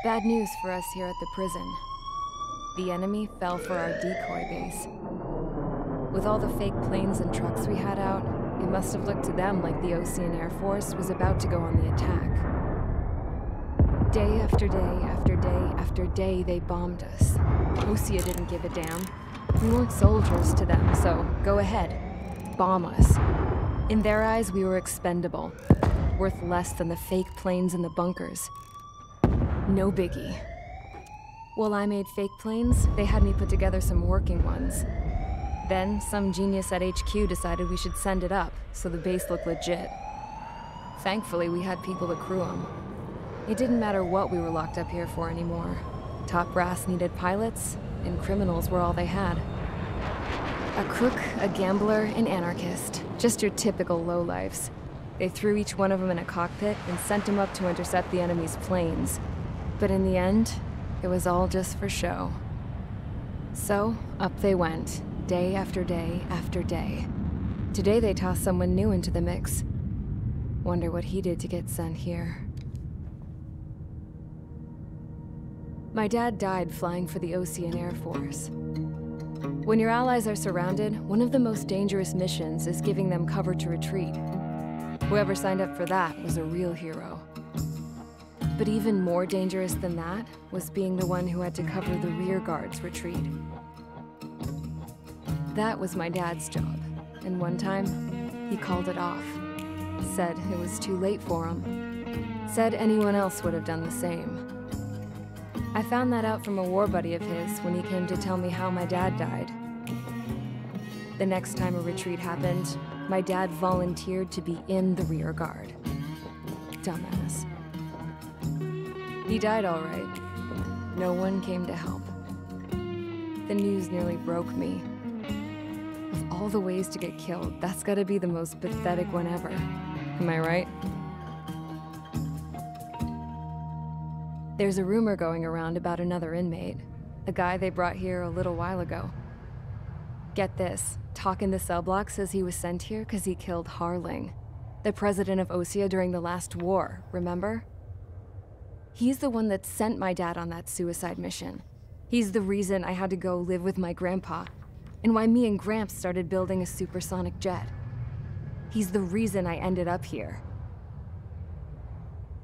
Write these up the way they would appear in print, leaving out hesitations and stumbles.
Bad news for us here at the prison. The enemy fell for our decoy base. With all the fake planes and trucks we had out, it must have looked to them like the Ocean Air Force was about to go on the attack. Day after day after day after day, they bombed us. Osea didn't give a damn. We weren't soldiers to them, so go ahead. Bomb us. In their eyes, we were expendable. Worth less than the fake planes in the bunkers. No biggie. While I made fake planes, they had me put together some working ones. Then, some genius at HQ decided we should send it up, so the base looked legit. Thankfully, we had people to crew them. It didn't matter what we were locked up here for anymore. Top brass needed pilots, and criminals were all they had. A crook, a gambler, an anarchist. Just your typical lowlifes. They threw each one of them in a cockpit and sent them up to intercept the enemy's planes. But in the end, it was all just for show. So, up they went, day after day after day. Today they tossed someone new into the mix. Wonder what he did to get sent here. My dad died flying for the Ocean Air Force. When your allies are surrounded, one of the most dangerous missions is giving them cover to retreat. Whoever signed up for that was a real hero. But even more dangerous than that was being the one who had to cover the rear guard's retreat. That was my dad's job, and one time, he called it off. Said it was too late for him. Said anyone else would have done the same. I found that out from a war buddy of his when he came to tell me how my dad died. The next time a retreat happened, my dad volunteered to be in the rear guard. Dumbass. He died all right. No one came to help. The news nearly broke me. Of all the ways to get killed, that's gotta be the most pathetic one ever. Am I right? There's a rumor going around about another inmate. A guy they brought here a little while ago. Get this, Talk in the cell block says he was sent here because he killed Harling, the president of Osea during the last war, remember? He's the one that sent my dad on that suicide mission. He's the reason I had to go live with my grandpa, and why me and Gramps started building a supersonic jet. He's the reason I ended up here.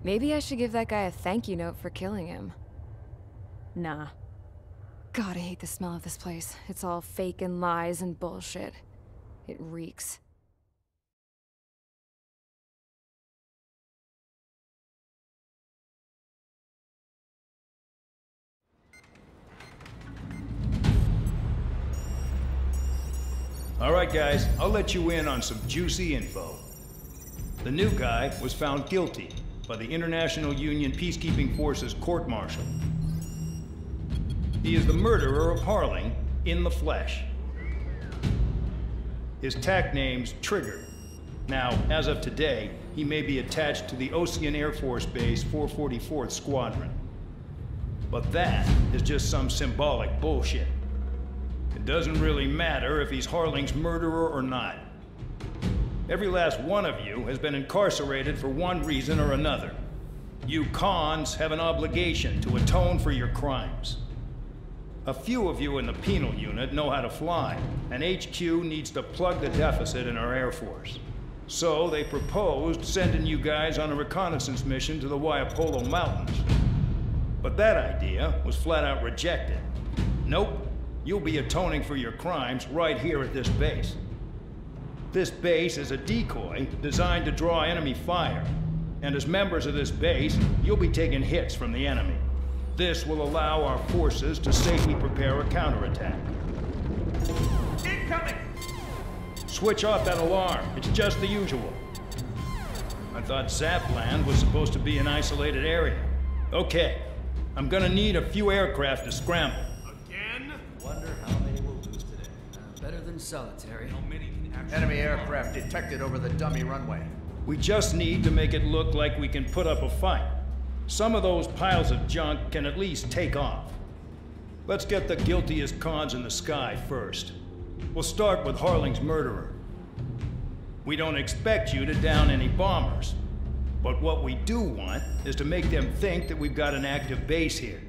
Maybe I should give that guy a thank you note for killing him. Nah. God, I hate the smell of this place. It's all fake and lies and bullshit. It reeks. All right, guys, I'll let you in on some juicy info. The new guy was found guilty by the International Union Peacekeeping Forces court-martial. He is the murderer of Harling in the flesh. His TAC name's Trigger. Now, as of today, he may be attached to the Ocean Air Force Base 444th Squadron. But that is just some symbolic bullshit. It doesn't really matter if he's Harling's murderer or not. Every last one of you has been incarcerated for one reason or another. You cons have an obligation to atone for your crimes. A few of you in the penal unit know how to fly, and HQ needs to plug the deficit in our Air Force. So they proposed sending you guys on a reconnaissance mission to the Waiapolo Mountains. But that idea was flat out rejected. Nope. You'll be atoning for your crimes right here at this base. This base is a decoy designed to draw enemy fire. And as members of this base, you'll be taking hits from the enemy. This will allow our forces to safely prepare a counterattack. Incoming! Switch off that alarm. It's just the usual. I thought Zapland was supposed to be an isolated area. Okay. I'm gonna need a few aircraft to scramble. Wonder how many we'll lose today. Better than solitary. How many can actually... Enemy aircraft detected over the dummy runway. We just need to make it look like we can put up a fight. Some of those piles of junk can at least take off. Let's get the guiltiest cons in the sky first. We'll start with Harling's murderer. We don't expect you to down any bombers. But what we do want is to make them think that we've got an active base here.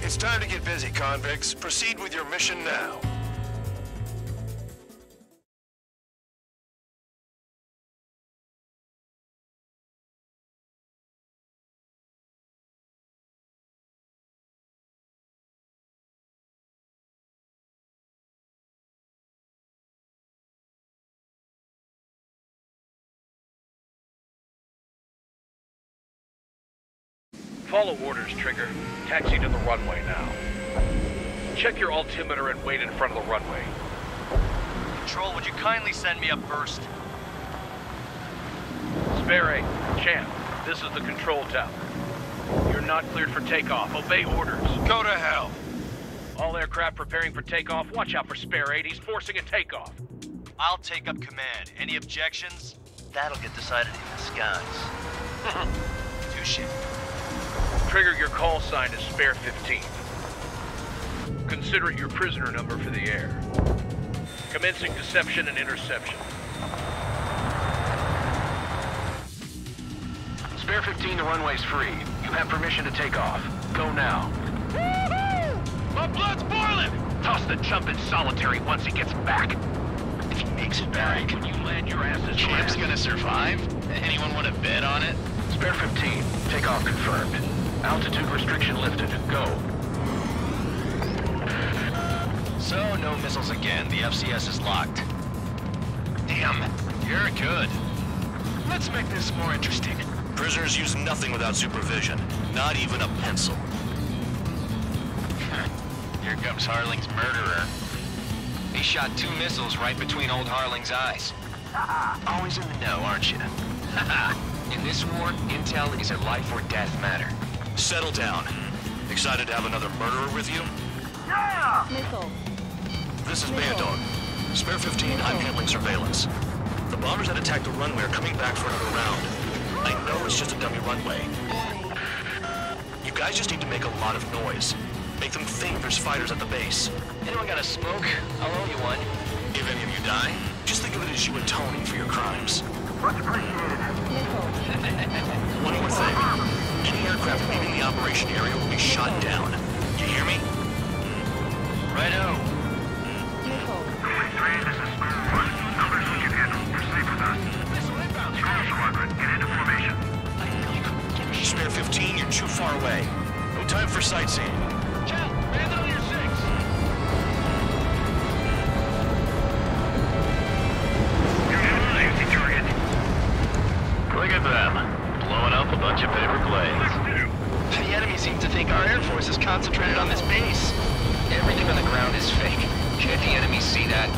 It's time to get busy, convicts. Proceed with your mission now. Follow orders, Trigger. Taxi to the runway now. Check your altimeter and wait in front of the runway. Control, would you kindly send me up first? Spare 8, Champ, this is the control tower. You're not cleared for takeoff. Obey orders. Go to hell. All aircraft preparing for takeoff. Watch out for Spare 8. He's forcing a takeoff. I'll take up command. Any objections? That'll get decided in the skies. Touche. Trigger, your call sign is Spare 15. Consider it your prisoner number for the air. Commencing deception and interception. Spare 15, the runway's free. You have permission to take off. Go now. Woohoo! My blood's boiling! Toss the chump in solitary once he gets back. If he makes it back, When you land your asses Champ's gonna survive? Anyone want to bet on it? Spare 15, takeoff confirmed. Altitude restriction lifted. Go. So, no missiles again. The FCS is locked. Damn, you're good. Let's make this more interesting. Prisoners use nothing without supervision. Not even a pencil. Here comes Harling's murderer. He shot 2 missiles right between old Harling's eyes. Always in the know, aren't you? In this war, intel is a life or death matter. Settle down. Excited to have another murderer with you? Missile. This is Bandog. Spare 15, I'm handling surveillance. The bombers that attacked the runway are coming back for another round. I know it's just a dummy runway. You guys just need to make a lot of noise. Make them think there's fighters at the base. Anyone got a smoke? I'll owe you one. If any of you die, just think of it as you atoning for your crimes. Much appreciated. One more thing. Any aircraft leaving the operation area will be shot down. You hear me? Righto. Police 3, this is Square 1. Numbers we can handle. Proceed with us. Missile inbound. Control Squadron, get into formation. Spare 15, you're too far away. No time for sightseeing. Cal, bandit on your 6. Target. Look at them. Blowing up a bunch of paper planes. The enemy seems to think our Air Force is concentrated on this base. Everything on the ground is fake. Can't the enemy see that?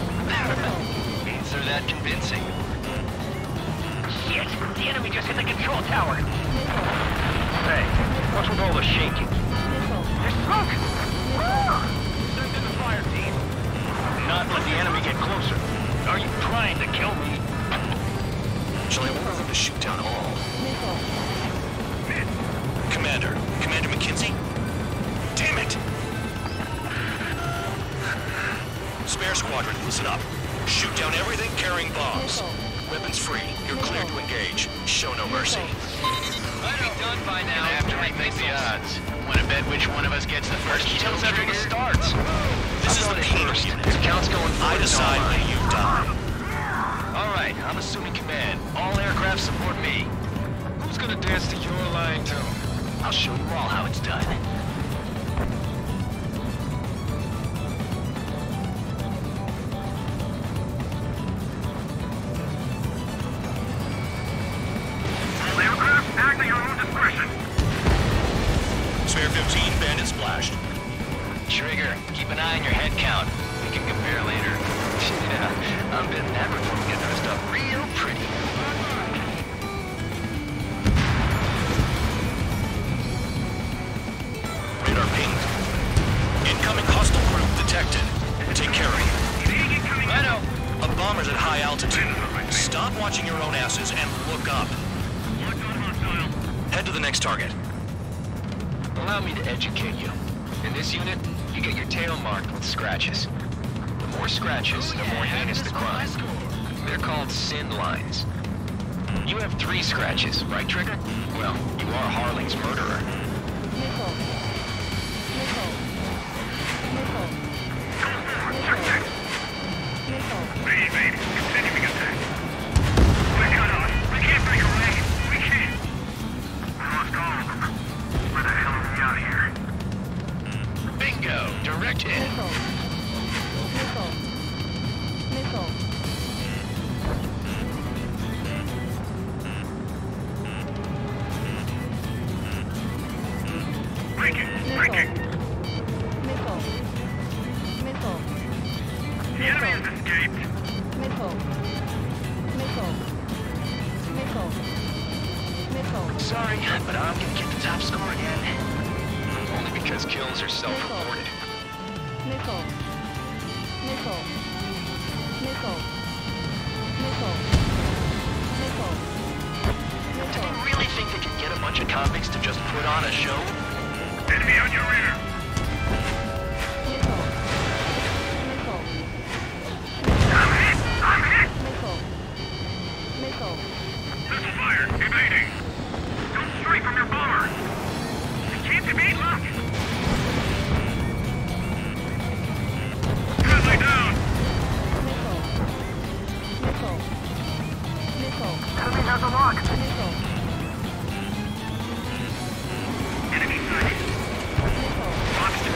Means they're that convincing. Shit! The enemy just hit the control tower! Hey, what's with all the shaking? There's smoke! Send in the fire team. Not let the enemy get closer. Are you trying to kill me? Shall I order them to shoot down all? Commander McKinsey? Damn it! Spare squadron, listen up. Shoot down everything carrying bombs. Weapons free. You're cleared to engage. Show no mercy. I'd be done by now. After we make the odds. Want to bet which one of us gets the first kill after it starts? This is the penal unit. Count's going I decide when you die. All right, I'm assuming command. All aircraft support me. Who's gonna dance to your line too? I'll show you all how it's done. All aircraft, act at your own discretion. Spare 15, bandit splashed. Trigger, keep an eye on your sunbitten that before we get dressed up real pretty. Radar pinged. Incoming hostile group detected. Take care of me. Righto. A bomber's at high altitude. Stop watching your own asses and look up. Head to the next target. Allow me to educate you. In this unit, you get your tail marked with scratches. The more scratches, the more heinous the crime. They're called sin lines. You have 3 scratches, right, Trigger? Well, you are Harling's murderer. Evade. Continuing attack. We're cut off. We can't break away. We can't. We lost all of them. Where the hell are we out here? Bingo! Direct hit. Breaking. The enemy has escaped. Sorry, but I'm gonna get the top score again. Only because kills are self-reported. Do they really think they can get a bunch of convicts to just put on a show? Enemy on your rear. I'm hit. Missile fire. Evading. Don't strike from your bomber. You can't evade, look. Friendly down. Enemy has a lock. Enemy sighted. Locked.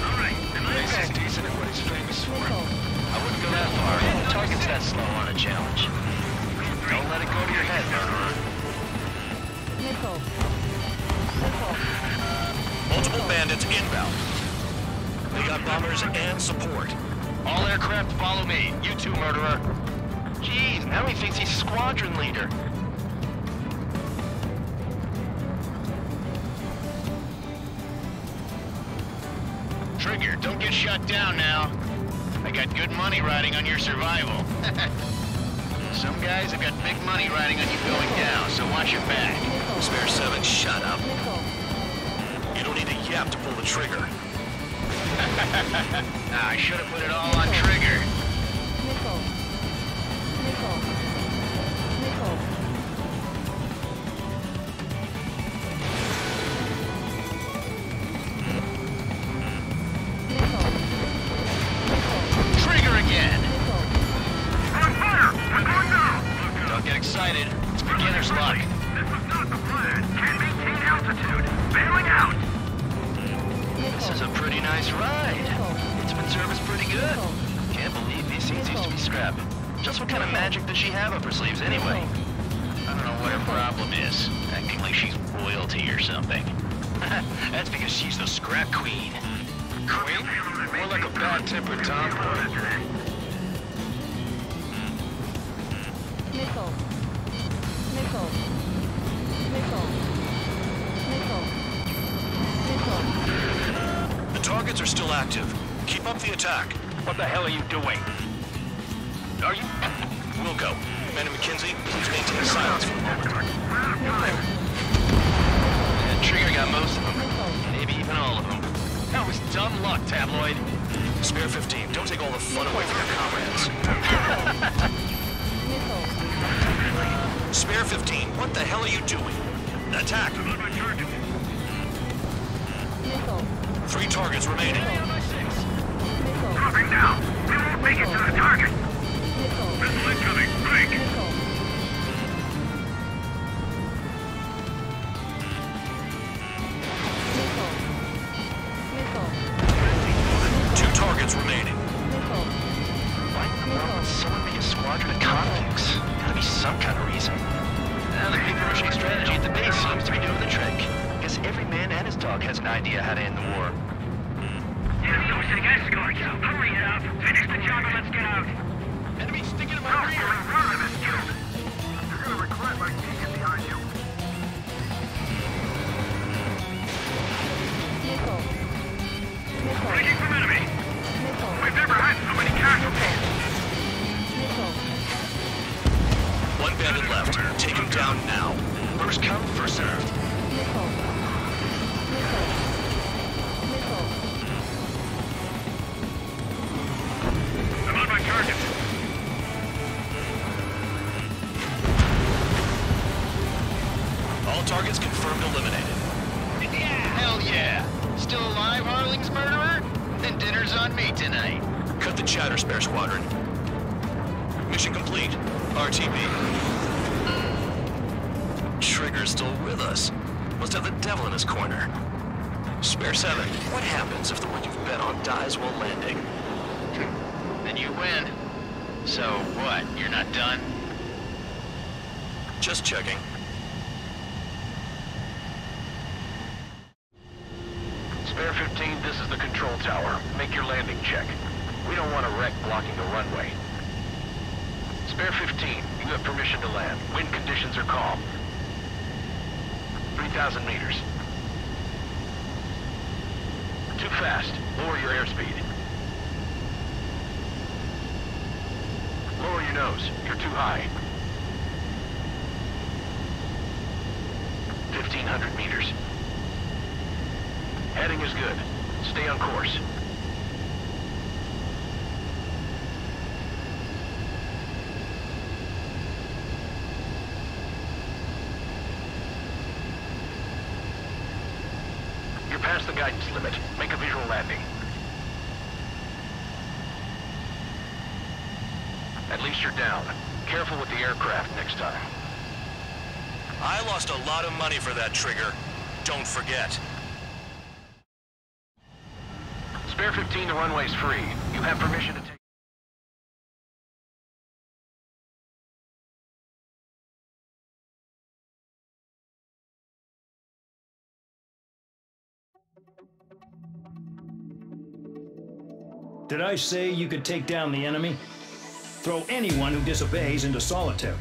All right. This is decent at what he's famous for. I wouldn't go that far. The target's that slow on a challenge. Don't let it go to your head, murderer. Multiple bandits inbound. They got bombers and support. All aircraft follow me. You too, murderer. Jeez, now he thinks he's squadron leader. Trigger, don't get shut down now. I got good money riding on your survival. Some guys have got big money riding on you going down, so watch your back. Spare 7, shut up. You don't need a yap to pull the trigger. I should have put it all on Trigger. Trigger again! On fire! We're going down! Don't get excited. It's beginner's luck. This was not the plan. Can't maintain altitude. Bailing out. This is a pretty nice ride. Instrument service pretty good. Can't believe these seats used to be scrap. Just what kind of magic does she have up her sleeves anyway? I don't know what her problem is. Acting like she's royalty or something. That's because she's the scrap queen. Queen? More like a bad-tempered tomboy. The targets are still active. Keep up the attack. What the hell are you doing? Are you? Wilco, Man and McKenzie, please maintain silence for a moment. And Trigger got most of them. Maybe even all of them. That was dumb luck, Tabloid. Spare 15, don't take all the fun away from your comrades. Spare 15, what the hell are you doing? Attack! 3 targets remaining. Dropping down. We won't make it to the target. Missile incoming. Break. 2 targets remaining. Why in the world would someone make a squadron of convicts? Gotta be some kind of reason. Now the paper-mache strategy at the base seems to be doing the trick. Guess every man and his dog has an idea how to end the war. Enemy using escorts. Hurry up. private left. Take him down now. First come, first served. I'm on my target. All targets confirmed eliminated. Yeah, hell yeah. Still alive, Harling's murderer? Then dinner's on me tonight. Cut the chatter, Spare Squadron. Mission complete. RTB. Trigger's still with us. Must have the devil in his corner. Spare 7, what happens if the one you've bet on dies while landing? Then you win. So what, you're not done? Just checking. Spare 15, this is the control tower. Make your landing check. We don't want a wreck blocking the runway. Spare 15, you have permission to land. Wind conditions are calm. 3,000 meters. Too fast. Lower your airspeed. Lower your nose. You're too high. 1,500 meters. Heading is good. Stay on course. You're past the guidance limit. Make a visual landing. At least you're down. Careful with the aircraft next time. I lost a lot of money for that trigger. Don't forget. Spare 15, the runway's free. You have permission to take... Did I say you could take down the enemy? Throw anyone who disobeys into solitary.